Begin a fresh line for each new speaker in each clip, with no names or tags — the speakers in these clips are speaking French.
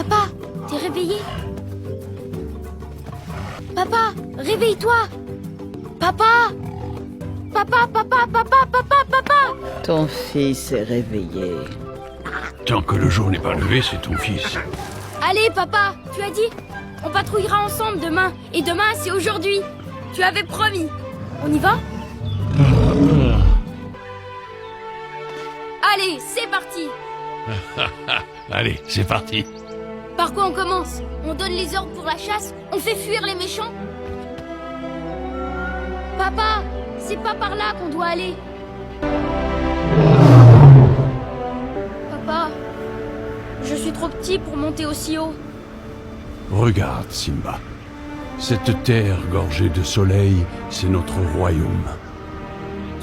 Papa, t'es réveillé? Papa, réveille-toi! Papa! Papa, papa, papa, papa, papa!
Ton fils est réveillé.
Tant que le jour n'est pas levé, c'est ton fils.
Allez, papa, tu as dit? On patrouillera ensemble demain. Et demain, c'est aujourd'hui. Tu avais promis. On y va? Allez, c'est parti!
Allez, c'est parti.
Par quoi on commence? On donne les ordres pour la chasse? On fait fuir les méchants? Papa, c'est pas par là qu'on doit aller. Papa, je suis trop petit pour monter aussi haut.
Regarde, Simba. Cette terre gorgée de soleil, c'est notre royaume.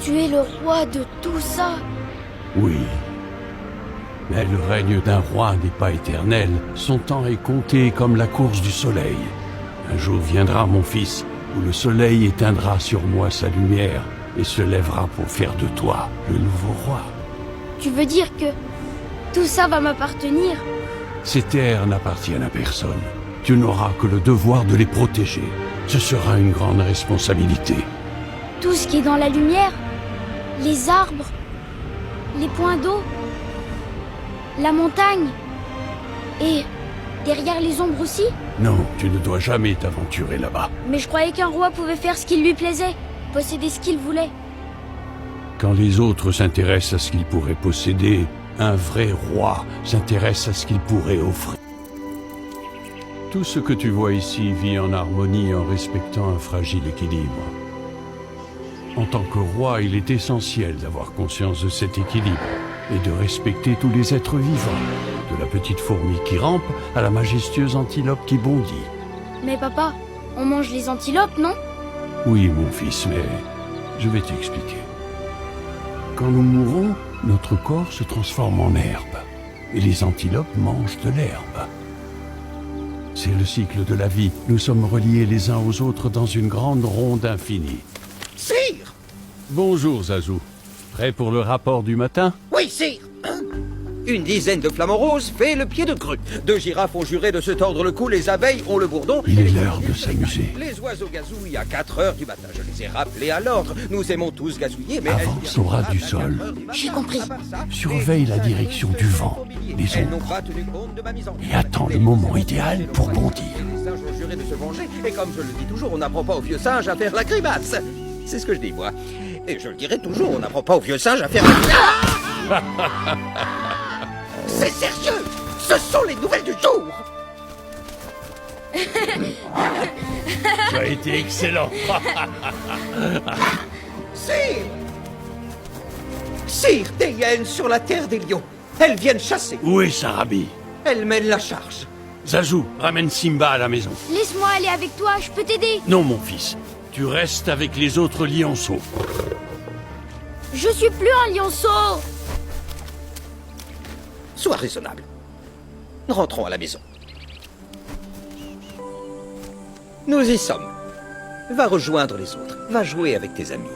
Tu es le roi de tout ça.
Oui. Mais le règne d'un roi n'est pas éternel. Son temps est compté comme la course du soleil. Un jour viendra, mon fils, où le soleil éteindra sur moi sa lumière et se lèvera pour faire de toi le nouveau roi.
Tu veux dire que tout ça va m'appartenir?
Ces terres n'appartiennent à personne. Tu n'auras que le devoir de les protéger. Ce sera une grande responsabilité.
Tout ce qui est dans la lumière? Les arbres? Les points d'eau? La montagne? Et derrière les ombres aussi?
Non, tu ne dois jamais t'aventurer là-bas.
Mais je croyais qu'un roi pouvait faire ce qu'il lui plaisait, posséder ce qu'il voulait.
Quand les autres s'intéressent à ce qu'ils pourraient posséder, un vrai roi s'intéresse à ce qu'il pourrait offrir. Tout ce que tu vois ici vit en harmonie en respectant un fragile équilibre. En tant que roi, il est essentiel d'avoir conscience de cet équilibre et de respecter tous les êtres vivants, de la petite fourmi qui rampe à la majestueuse antilope qui bondit.
Mais papa, on mange les antilopes, non?
Oui, mon fils, mais je vais t'expliquer. Quand nous mourons, notre corps se transforme en herbe, et les antilopes mangent de l'herbe. C'est le cycle de la vie. Nous sommes reliés les uns aux autres dans une grande ronde infinie.
Sire!
Bonjour, Zazu. Prêt pour le rapport du matin?
Oui, sire! Une dizaine de flamants roses fait le pied de grue. 2 girafes ont juré de se tordre le cou, les abeilles ont le bourdon.
Il est
et les
l'heure
grenouilles
de
les
s'amuser.
canards. Les oiseaux gazouillent à 4 heures du matin. Je les ai rappelés à l'ordre. Nous aimons tous gazouiller, mais...
Avance au ras du sol.
J'ai compris.
Surveille la direction du vent, les
Elles n'ont
ombres,
pas tenu compte de ma mise en
et attends le moment idéal pour bondir.
Les singes ont juré de se venger, et comme je le dis toujours, on n'apprend pas aux vieux singes à faire la grimace. C'est ce que je dis, moi. Et je le dirai toujours, on n'apprend pas aux vieux singes à faire la grimace. C'est sérieux! Ce sont les nouvelles du jour!
Tu as été excellent.
Sire! Sire, des hyènes sur la terre des lions. Elles viennent chasser.
Où est Sarabi?
Elles mènent la charge.
Zazu, ramène Simba à la maison.
Laisse-moi aller avec toi, je peux t'aider.
Non, mon fils. Tu restes avec les autres lionceaux.
Je suis plus un lionceau.
Sois raisonnable. Rentrons à la maison. Nous y sommes. Va rejoindre les autres. Va jouer avec tes amis.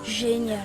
Génial.